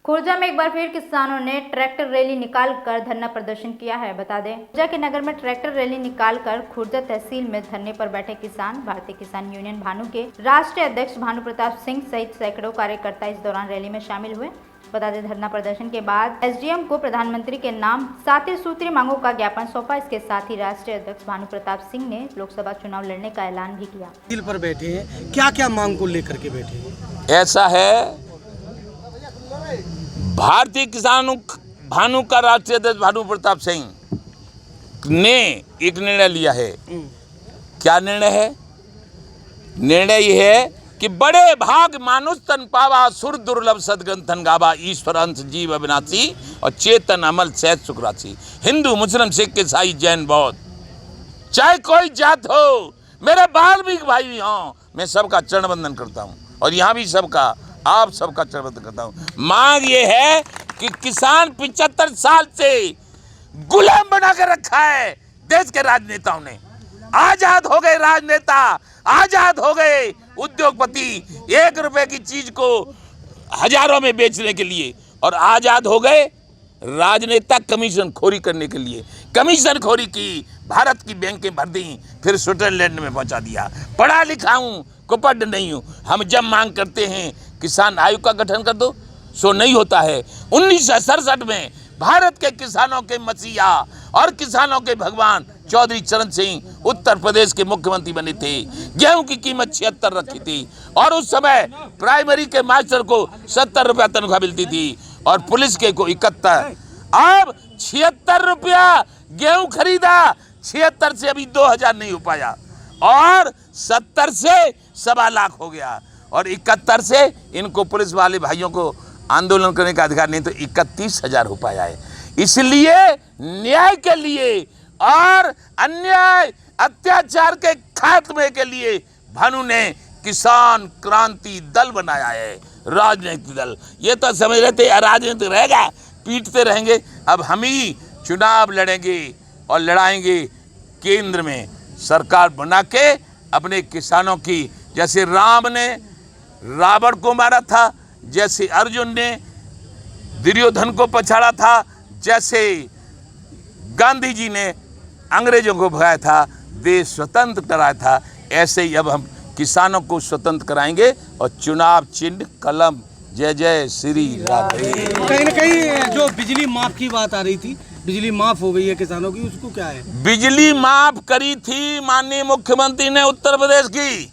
खुर्जा में एक बार फिर किसानों ने ट्रैक्टर रैली निकालकर धरना प्रदर्शन किया है। बता दें, खुर्जा के नगर में ट्रैक्टर रैली निकालकर खुर्जा तहसील में धरने पर बैठे किसान भारतीय किसान यूनियन भानु के राष्ट्रीय अध्यक्ष भानु प्रताप सिंह सहित सैकड़ों कार्यकर्ता इस दौरान रैली में शामिल हुए। बता दें, धरना प्रदर्शन के बाद एसडीएम को प्रधानमंत्री के नाम 7 सूत्रीय मांगों का ज्ञापन सौंपा। इसके साथ ही राष्ट्रीय अध्यक्ष भानु प्रताप सिंह ने लोकसभा चुनाव लड़ने का ऐलान भी किया। दिल पर बैठे हैं, क्या क्या मांग को लेकर के बैठे हैं? ऐसा है, भारतीय किसान भानु का राष्ट्रीय अध्यक्ष भानु प्रताप सिंह ने एक निर्णय लिया है। क्या निर्णय है? निर्णय यह है कि बड़े भाग मानुष तन पावा सुर दुर्लभ सदग्रंथन गावा ईश्वर अंश जीव अविनाशी और चेतन अमल सहज सुखराशि। हिंदू मुस्लिम सिख ईसाई जैन बौद्ध चाहे कोई जात हो, मेरे वाल्मीकि भाई हों, मैं सबका चरण वंदन करता हूँ और यहाँ भी सबका आप सबका चरण वंदन करता हूँ। मांग ये है कि किसान 75 साल से गुलाम बना के रखा है देश के राजनेताओं ने। आजाद हो गए राजनेता, आजाद हो गए उद्योगपति 1 रुपए की चीज को हजारों में बेचने के लिए, और आजाद हो गए राजनेता कमीशन खोरी करने के लिए। कमीशन खोरी की, भारत की बैंकें भर दी, फिर स्विट्जरलैंड में पहुंचा दिया। पढ़ा लिखा हूं, कुपड़ नहीं हूं। हम जब मांग करते हैं किसान आयोग का गठन कर दो, सो नहीं होता है। 1967 में भारत के किसानों के मसीहा और किसानों के भगवान चौधरी चरण सिंह उत्तर प्रदेश के मुख्यमंत्री बने थे। गेहूं की कीमत 76 रखी थी और उस समय प्राइमरी के मास्टर को 70 रुपया तनख्वाह मिलती थी और पुलिस के को 71। अब 76 रुपया गेहूं खरीदा, 76 से अभी 2000 नहीं हो पाया और 70 से 1.25 लाख हो गया और 71 से इनको पुलिस वाले भाइयों को आंदोलन करने का अधिकार नहीं, तो 31,000 हो पाया है। इसलिए न्याय के लिए और अन्याय अत्याचार के खात्मे के लिए भानु ने किसान क्रांति दल बनाया है, राजनीतिक दल। ये तो समझ रहे थे अराजनीतिक रहेगा, पीटते रहेंगे। अब हम ही चुनाव लड़ेंगे और लड़ाएंगे केंद्र में सरकार बना के अपने किसानों की। जैसे राम ने रावण को मारा था, जैसे अर्जुन ने दुर्योधन को पछाड़ा था, जैसे गांधी जी ने अंग्रेजों को भगाया था, देश स्वतंत्र कराया था, ऐसे ही अब हम किसानों को स्वतंत्र कराएंगे और चुनाव चिन्ह कलम। जय जय श्री राधे। कहीं ना कहीं जो बिजली माफ की बात आ रही थी, बिजली माफ हो गई है किसानों की, उसको क्या है? बिजली माफ करी थी माननीय मुख्यमंत्री ने उत्तर प्रदेश की,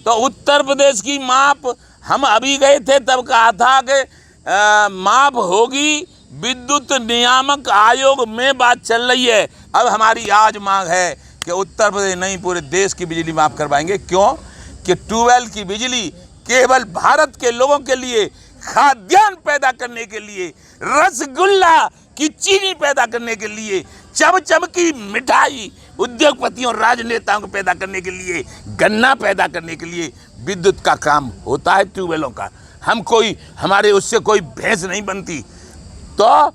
तो उत्तर प्रदेश की माफ हम अभी गए थे तब कहा था कि माफ होगी, विद्युत नियामक आयोग में बात चल रही है। अब हमारी आज मांग है कि उत्तर प्रदेश नहीं पूरे देश की बिजली माफ करवाएंगे। क्यों? कि ट्यूबवेल की बिजली केवल भारत के लोगों के लिए, खाद्यान्न पैदा करने के लिए, रसगुल्ला की चीनी पैदा करने के लिए, चमचम की मिठाई उद्योगपतियों राजनेताओं को पैदा करने के लिए, गन्ना पैदा करने के लिए विद्युत का काम होता है ट्यूबवेलों का। हम कोई हमारे उससे कोई भैंस नहीं बनती, तो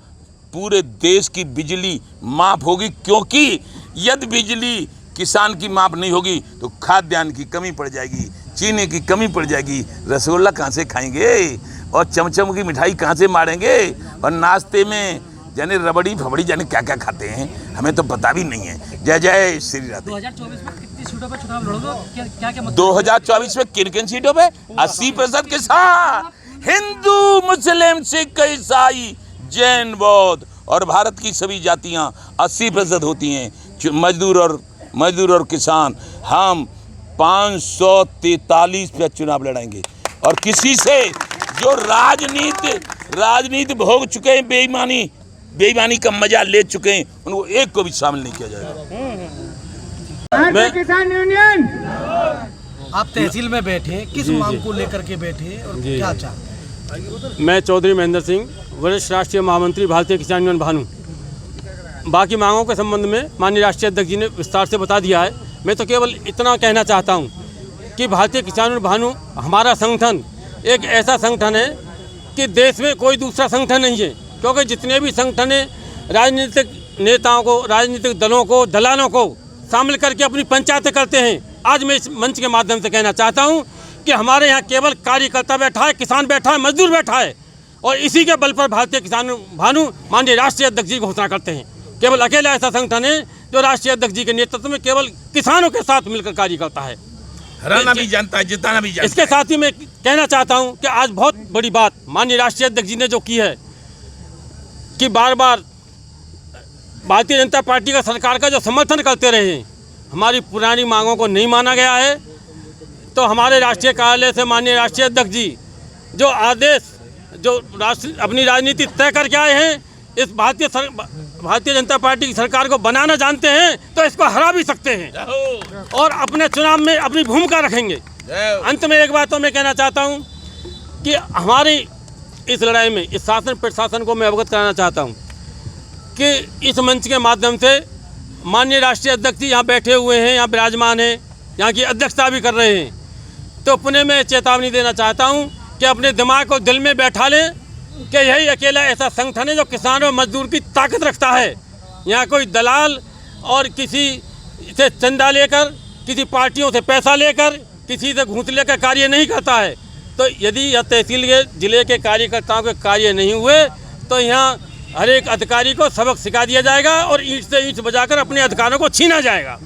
पूरे देश की बिजली माफ होगी। क्योंकि यदि बिजली किसान की माफ नहीं होगी तो खाद्यान्न की कमी पड़ जाएगी, चीनी की कमी पड़ जाएगी, रसगुल्ला कहाँ से खाएंगे और चमचम की मिठाई कहाँ से मारेंगे, और नाश्ते में यानी रबड़ी फबड़ी जाने क्या क्या खाते हैं, हमें तो पता भी नहीं है। जय जय श्री राधे। 2024 में कितनी सीटों पर चुनाव लड़ोगे? क्या 2024 में किन सीटों पे? 80% किसान, हिंदू मुस्लिम सिख ईसाई जैन बौद्ध और भारत की सभी जातियां 80% होती हैं। मजदूर और किसान, हम 543 पे चुनाव लड़ाएंगे और किसी से जो राजनीति भोग चुके हैं, बेईमानी का मजा ले चुके हैं, उनको एक को भी शामिल नहीं किया जाएगा। किसान यूनियन, आप तहसील में बैठे, किस मांग को लेकर के बैठे और क्या चाहते? मैं चौधरी महेंद्र सिंह, वरिष्ठ राष्ट्रीय महामंत्री भारतीय किसान यूनियन भानु। बाकी मांगों के संबंध में माननीय राष्ट्रीय अध्यक्ष जी ने विस्तार से बता दिया है। मैं तो केवल इतना कहना चाहता हूं कि भारतीय किसान यूनियन भानु हमारा संगठन एक ऐसा संगठन है कि देश में कोई दूसरा संगठन नहीं है। क्योंकि जितने भी संगठन राजनीतिक नेताओं को, राजनीतिक दलों को, दलालों को शामिल करके अपनी पंचायतें करते हैं, आज मैं इस मंच के माध्यम से कहना चाहता हूं कि हमारे यहाँ केवल कार्यकर्ता बैठा है, किसान बैठा है, मजदूर बैठा है और इसी के बल पर भारतीय किसान भानु माननीय राष्ट्रीय अध्यक्ष जी घोषणा करते हैं। केवल अकेला ऐसा संगठन है जो राष्ट्रीय अध्यक्ष जी के नेतृत्व में केवल किसानों के साथ मिलकर कार्य करता है। हराना भी जानता है, जिताना भी जानता है। इसके साथ ही मैं कहना चाहता हूं कि आज बहुत बड़ी बात माननीय राष्ट्रीय अध्यक्ष जी ने जो की है कि बार बार भारतीय जनता पार्टी का सरकार का जो समर्थन करते रहे हैं, हमारी पुरानी मांगों को नहीं माना गया है। तो हमारे राष्ट्रीय कार्यालय से माननीय राष्ट्रीय अध्यक्ष जी जो आदेश जो अपनी राजनीति तय करके आए हैं, इस भारतीय जनता पार्टी की सरकार को बनाना जानते हैं तो इसको हरा भी सकते हैं और अपने चुनाव में अपनी भूमिका रखेंगे। अंत में एक बात तो मैं कहना चाहता हूं कि हमारी इस लड़ाई में इस शासन प्रशासन को मैं अवगत कराना चाहता हूं कि इस मंच के माध्यम से माननीय राष्ट्रीय अध्यक्ष जी यहाँ बैठे हुए हैं, यहाँ विराजमान हैं, यहाँ की अध्यक्षता भी कर रहे हैं। तो पुणे में चेतावनी देना चाहता हूँ कि अपने दिमाग को दिल में बैठा लें कि यही अकेला ऐसा संगठन है जो किसान और मजदूर की ताकत रखता है। यहाँ कोई दलाल और किसी से चंदा लेकर, किसी पार्टियों से पैसा लेकर, किसी से घूस लेकर कार्य नहीं करता है। तो यदि यह तहसील के जिले के कार्यकर्ताओं के कार्य नहीं हुए तो यहाँ हर एक अधिकारी को सबक सिखा दिया जाएगा और ईंट से ईंट बजाकर अपने अधिकारों को छीना जाएगा।